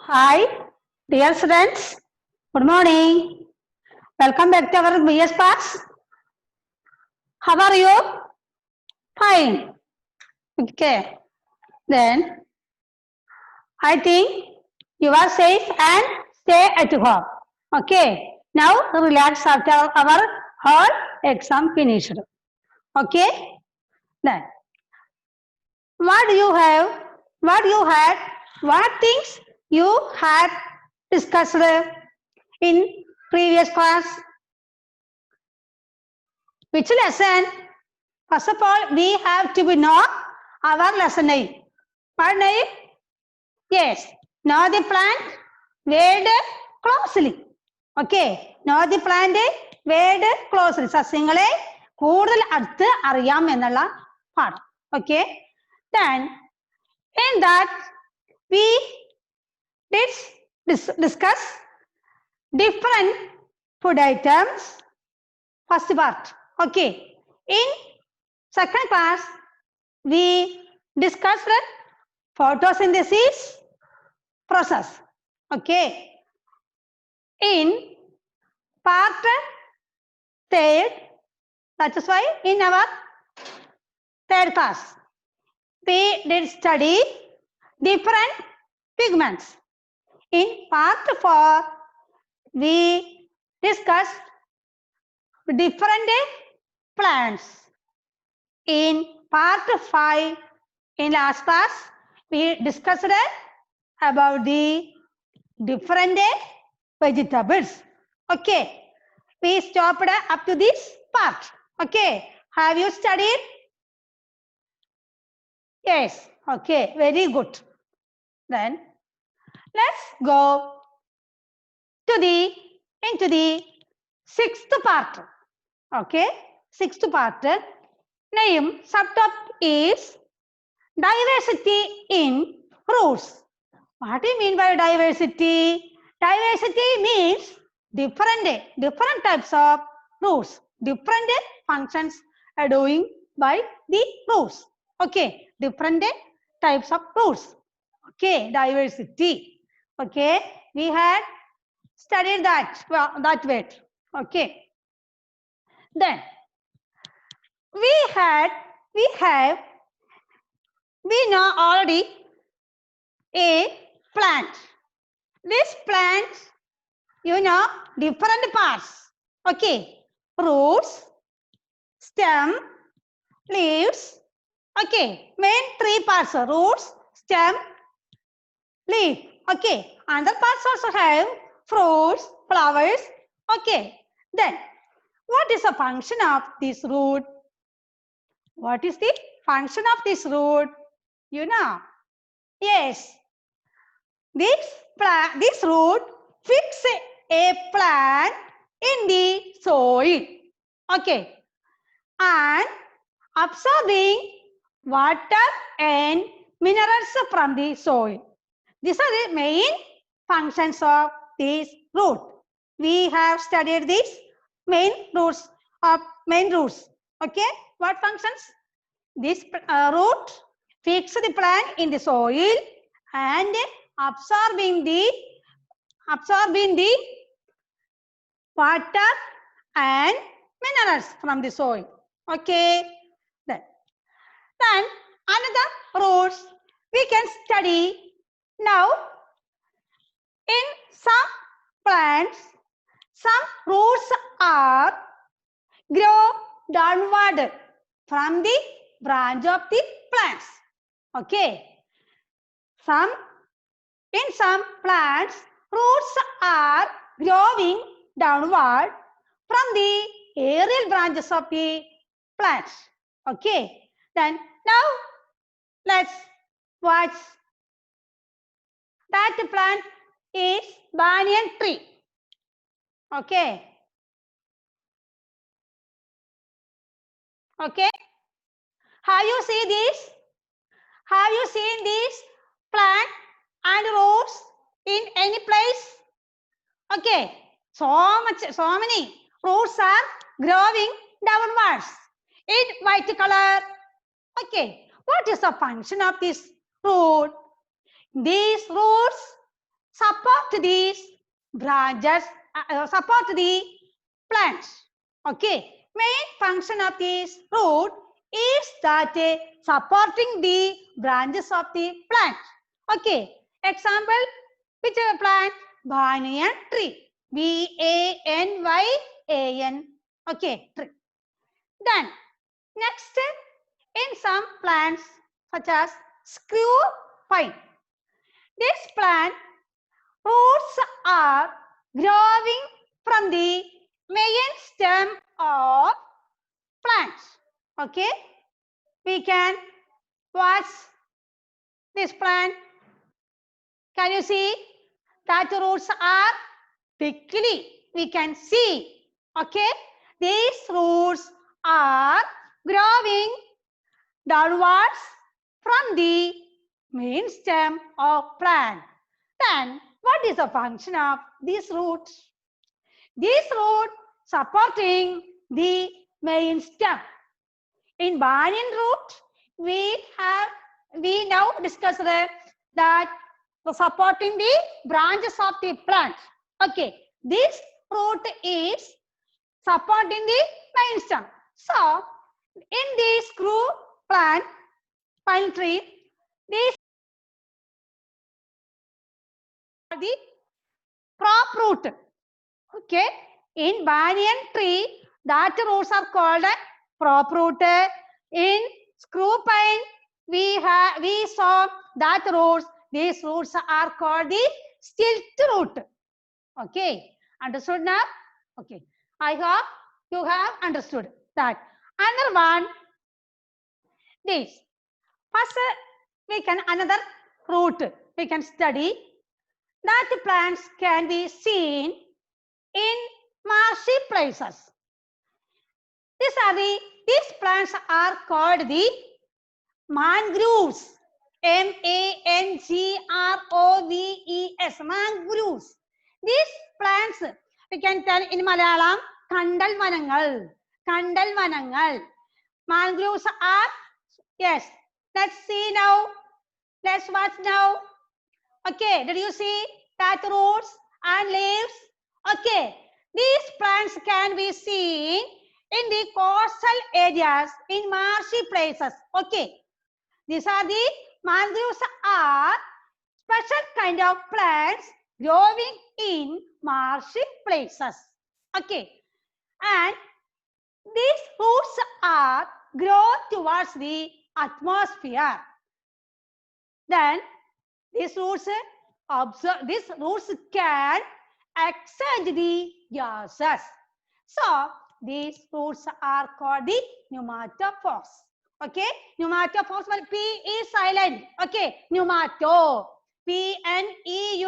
Hi, dear students. Good morning. Welcome back to our BS class. How are you? Fine. Okay. Then I think you are safe and stay at home. Okay. Now relax after our whole exam finished. Okay. Then what you have? What you had? What things you had discussed in previous class? Which lesson? First of all, we have to know our lesson name. What name? Yes. Know the plant word closely. Okay. Know the plant word closely. സസ്യങ്ങളെ കൂടുതൽ അടുത്ത് അറിയാം എന്നുള്ള പാഠം. Okay. Then in that we did discuss different food items. First part. Okay. In second class, we discussed photosynthesis process. Okay. In part third, that is why in our third class, we did study different pigments. In part 4, we discussed different plants. In part 5, in last class, we discussed about the different vegetables. Okay. We stopped up to this part. Okay. Have you studied? Yes. Okay. Very good. Then let's go into the sixth part. Okay. Sixth part. Name subtopic is diversity in roots. What do you mean by diversity? Diversity means different types of roots, different functions are doing by the roots. Okay, different types of roots. Okay, diversity. Okay, we had studied that way. Okay, then we know already a plant. This plant, you know, different parts. Okay, roots, stem, leaves. Okay, main three parts: roots, stem, leaf. Okay, other parts also have fruits, flowers. Okay, then what is the function of this root? What is the function of this root? You know? Yes, this root fix a plant in the soil. Okay, and absorbing water and minerals from the soil. These are the main functions of this root. We have studied these main roots. Okay, what functions? This root fix the plant in the soil and absorbing the water and minerals from the soil. Okay, then another roots we can study. Now in some plants, some roots are grow downward from the branch of the plants. Okay, in some plants, roots are growing downward from the aerial branches of the plants. Okay, then now let's watch. That plant is banyan tree. Okay. Okay. Have you seen this? Have you seen this plant and roots in any place? Okay. So many roots are growing downwards in white color. Okay. What is the function of this root? These roots support these branches, support the plants. Okay, main function of this root is that supporting the branches of the plant. Okay, example, which plant? Banyan tree. Banyan. Okay, tree. Then next, in some plants such as screw pine, this plant roots are growing from the main stem of plants. Okay, we can watch this plant. Can you see that the roots are thickly? We can see. Okay, these roots are growing downwards from the main stem of plant. Then what is the function of this root? This root supporting the main stem. In banyan root, we now discussed that supporting the branches of the plant. Okay, this root is supporting the main stem. So, in the screw plant, pine tree, these are the prop root. Okay, in banyan tree, that roots are called prop root. In screw pine, we saw that roots. These roots are called the stilt root. Okay, understood now? Okay, I hope you have understood that. Another one, this. First, we can another root we can study that plants can be seen in marshy places. These plants are called the mangroves. mangroves. Mangroves. These plants we can tell in Malayalam kandal vanangal. Kandal vanangal. Mangroves are, yes. Let's see now. Let's watch now. Okay, did you see that roots and leaves? Okay, these plants can be seen in the coastal areas, in marshy places. Okay, these are the mangroves are special kind of plants growing in marshy places. Okay, and these roots are grow towards the atmosphere. Then these roots can exchange the gases. So these roots are called the pneumatophores. Okay, pneumatophores. Well, P is silent. Okay, pneumato. P-N-E-U-M-A-T-O.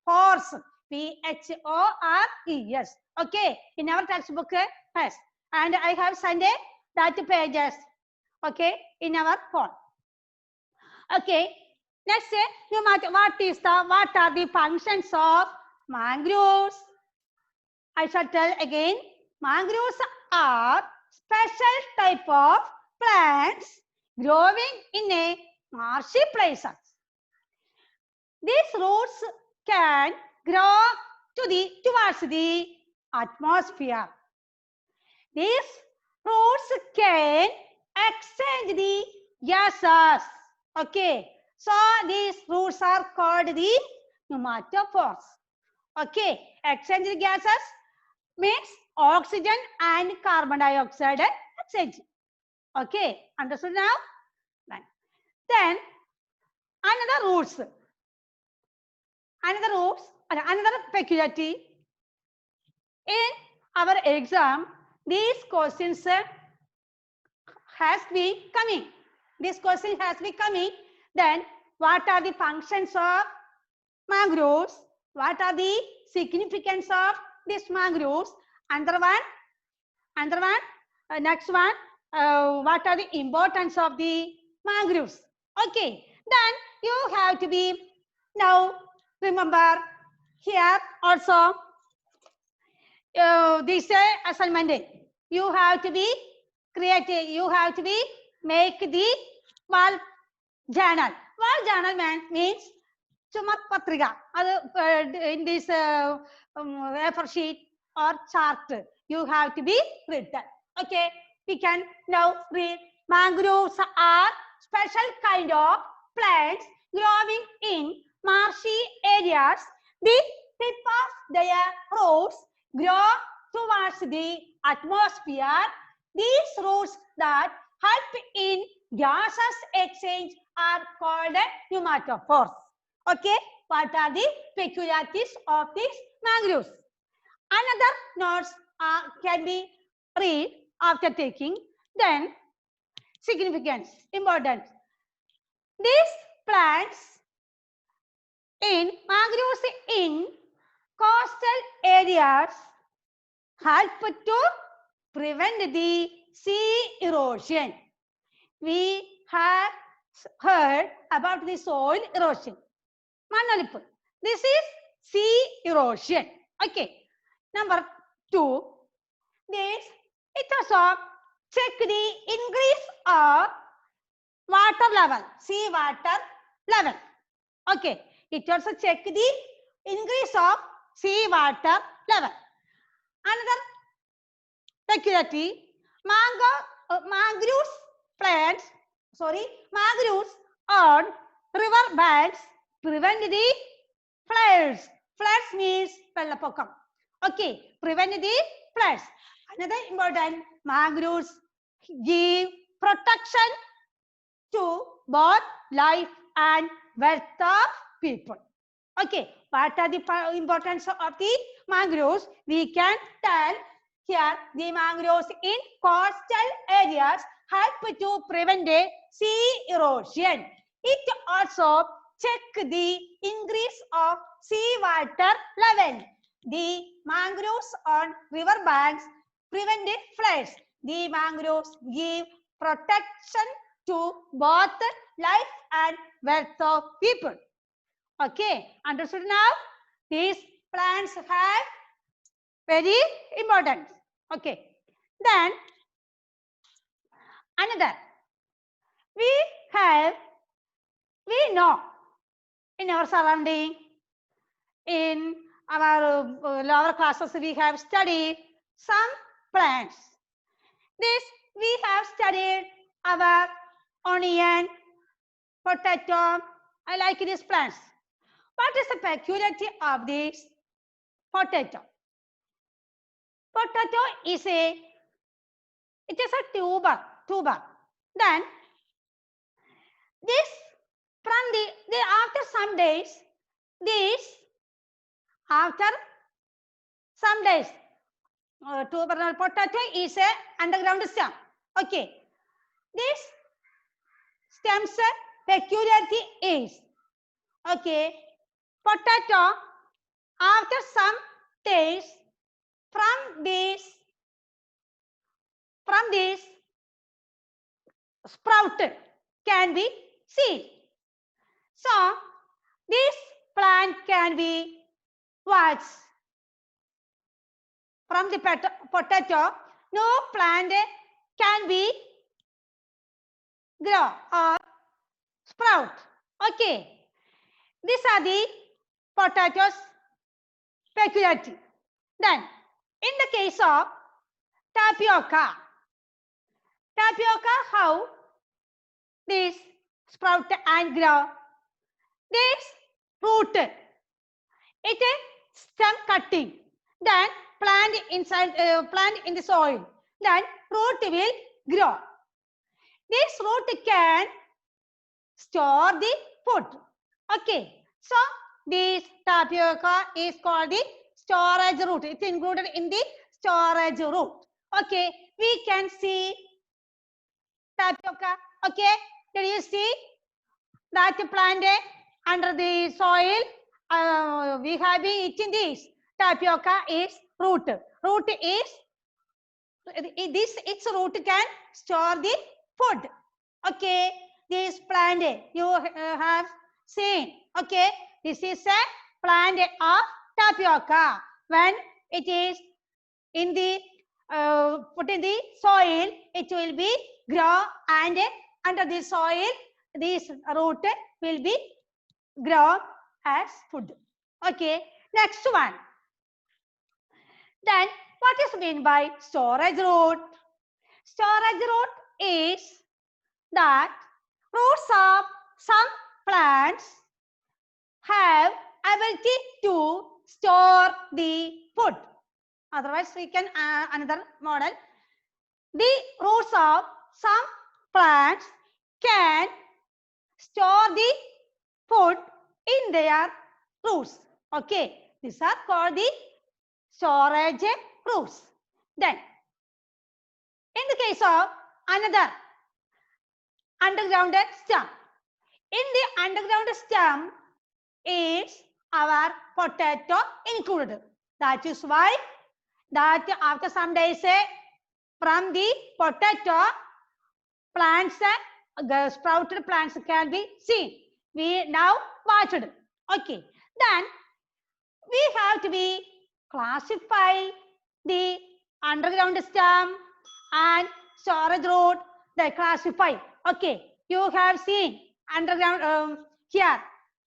Horse. P-H-O-R-E-S. Okay, in our textbook, yes. And I have sent that pages. Okay, in our phone. Okay, next, what are the functions of mangroves? I shall tell again. Mangroves are special type of plants growing in a marshy places. These roots can grow towards the atmosphere. These roots can exchange the gases. Okay, so these roots are called the pneumatophores. Okay, exchange the gases means oxygen and carbon dioxide exchange. Okay, understood now? Then another peculiarity in our exam, these questions has been coming. This question has been coming. Then what are the functions of mangroves? What are the significance of these mangroves? Next one, what are the importance of the mangroves? Okay, then you have to be now remember here also this assignment. You have to be creative. You have to be make the wall journal. What journal means? Chumatpatriga. In this A4 sheet or chart, you have to be written. Okay, we can now read. Mangroves are special kind of plants growing in marshy areas. The tip of their roots grow towards the atmosphere. These roots that help in gaseous exchange are called pneumatophores. Okay, what are the peculiarities of these mangroves? Another notes can be read after taking. Then significance, importance. These plants in mangroves in coastal areas help to prevent the sea erosion. We have heard about the soil erosion. Mannolippu. This is sea erosion. Okay. Number 2. This it also check the increase of water level, sea water level. Okay. It also check the increase of sea water level. Another peculiarity, mangroves plants, mangroves on river banks prevent the floods. Floods means vellapokkam. Okay, prevent the floods. Another important, mangroves give protection to both life and wealth of people. Okay, what are the importance of the mangroves? We can tell here the mangroves in coastal areas help to prevent the sea erosion. It also check the increase of sea water level. The mangroves on river banks prevent the floods. The mangroves give protection to both life and wealth of people. Okay, understood now? These plants have very important. Okay, then another, we know in our surrounding, in our lower classes, we have studied some plants. This we have studied our onion, potato. I like these plants. What is the peculiarity of this potato? Potato is a tuber. Then this from the after some days, tuber potato is a underground stem. Okay, this stem's peculiarity is, okay, potato after some days from this sprouted can be seen. So this plant can be what? From the potato, no plant can be grow or sprout. Okay, these are the potatoes peculiarity. Then in the case of tapioca, how this sprout and grow? This root, it is stem cutting, then plant in the soil, then root will grow. This root can store the food. Okay, so this tapioca is called the storage root. It's included in the storage root. Okay, we can see tapioca. Okay, did you see that plant under the soil? We have been eating this. Tapioca is root. Root is its root can store the food. Okay, this plant you have seen. Okay, this is a plant of tapioca. When it is in the put in the soil, it will be grow, and under the soil this root will be grown as food. Okay, next one. Then what is meant by storage root? Storage root is that roots of some plants have ability to store the food. Otherwise, we can another model. The roots of some plants can store the food in their roots. Okay, these are called the storage roots. Then, in the case of another underground stem, in the underground stem is our potato included. That is why that after some days from the potato plants, sprouted plants can be seen. We now watched. Okay. Then we have to be classify the underground stem and storage root. They classify. Okay. You have seen underground here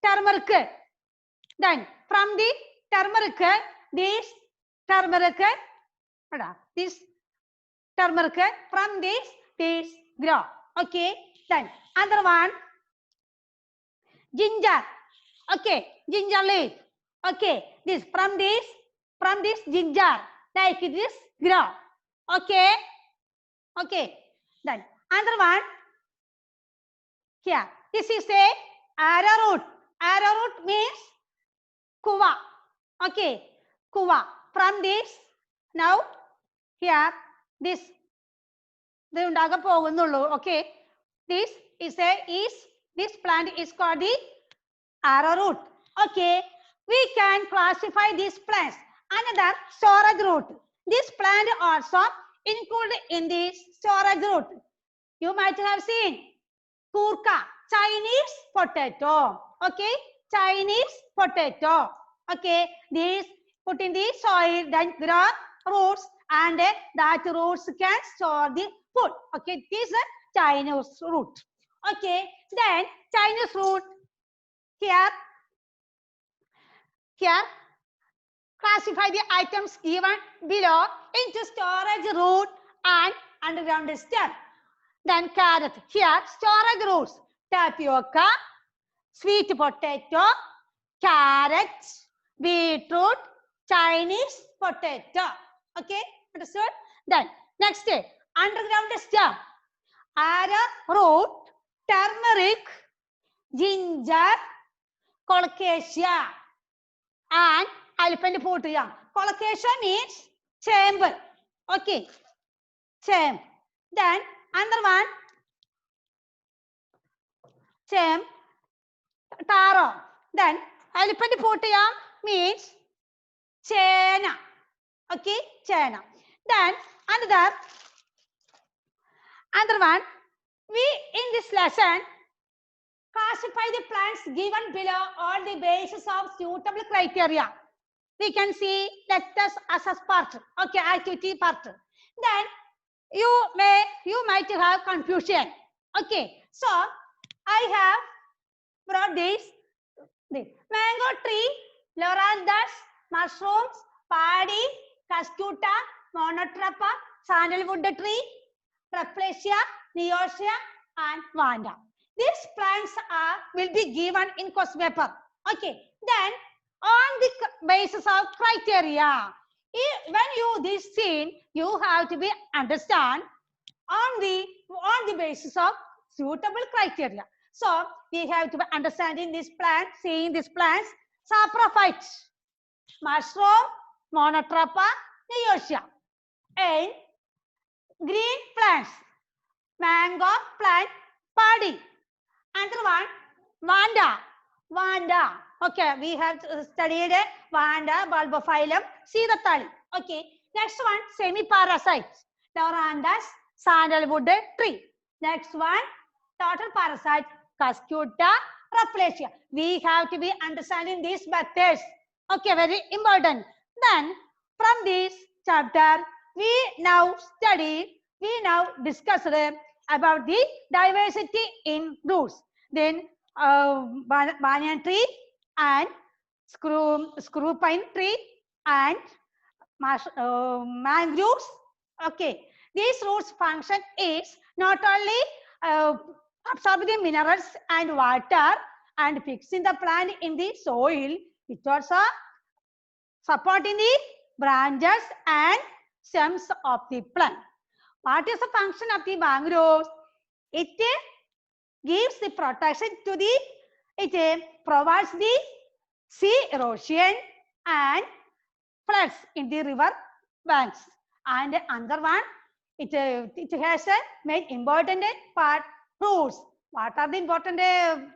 turmeric. Then from the turmeric, this turmeric from this grow. Okay. Then other one ginger. Okay, ginger leaf. Okay, this from this ginger like this grow. Okay. Okay. Then other one here. This is a arrowroot. Arrowroot means kuva. Okay, kuva. From this now here this okay, this plant is called the arrowroot. Okay, we can classify these plants. Another storage root. This plant also included in this storage root. You might have seen kurka, Chinese potato. Okay, Chinese potato. Okay, this put in the soil, then grow roots, and that roots can store the food. Okay, this is a Chinese root. Okay, then Chinese root here classify the items given below into storage root and underground stem. Then carrot here storage roots: tapioca, sweet potato, carrot, beetroot, Chinese potato. Okay, understood? Then next underground stem: arrowroot, turmeric, ginger, colocasia, and elephant foot. Colocasia means chamber. Okay, chamber. Then another one chamber, taro. Then elephant foot means chena. Okay, chena. Then another one, we in this lesson classify the plants given below on the basis of suitable criteria. We can see, let us assess part. Okay, activity part. Then you might have confusion. Okay, so I have brought this mango tree, loranthus, mushrooms, paddy, cuscuta, monotrapa, sandalwood tree, Rafflesia, Neosia, and Vanda. These plants will be given in question paper. Okay. Then on the basis of criteria, when you this scene, you have to be understand on the basis of suitable criteria. So we have to be understanding this plant, seeing these plants: saprophyte, mushroom, monotrapa, Neosia, and green plants, mango plant, paddy. Another one, Vanda. Okay, we have studied Vanda, bulbophyllum, Seethathali. Okay, next one, semi-parasites, loranthus, sandalwood tree. Next one, total parasite, cuscuta, Rafflesia. We have to be understanding these methods. Okay, very important. Then from this chapter, we now discussed about the diversity in roots. then banyan tree and screw pine tree and mangroves. Okay, these roots function is not only absorbing the minerals and water and fixing the plant in the soil, it also supporting the branches and stems of the plant. What is the function of the mangroves? It gives the protection to the, it provides the sea erosion and floods in the river banks. And another one, it has a main important part, roots. What are the important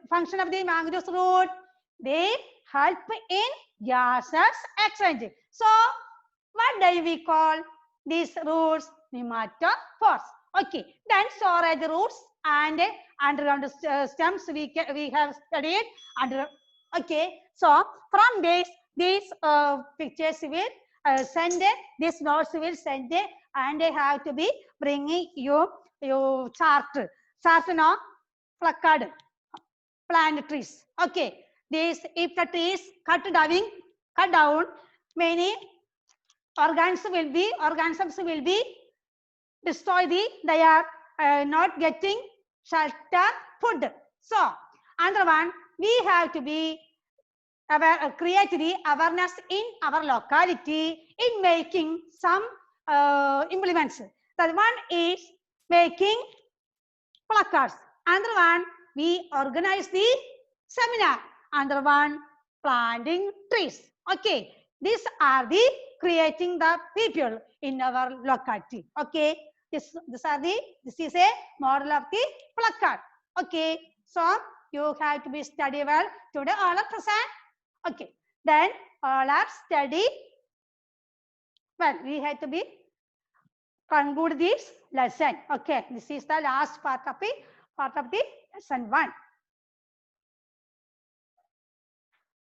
function of the mangroves root? They help in gases exchange. So what do we call these roots? Nematophores. Okay, then storage roots and underground stems we have studied under. Okay, so from this these pictures will send this notes will send and they have to be bringing you chart no placard plant trees. Okay, this if the trees cut down, many organisms will be destroyed. They are not getting shelter, food. So another one, we have to be create the awareness in our locality in making some implements. That one is making placards. Another one, we organize the seminar. Another one, planting trees. Okay, these are the creating the people in our locality. Okay, this is a model of the placard. Okay, so you have to be study well today. All are present. Okay, then all are study well. We have to be conclude this lesson. Okay, this is the last part of the lesson 1.